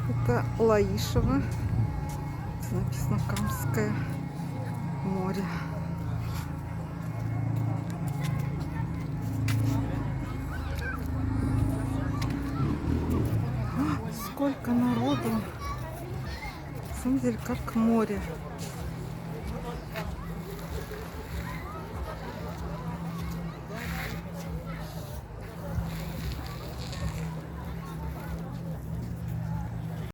Это Лаишево. Написано Камское море. Сколько народу. На самом деле, как море.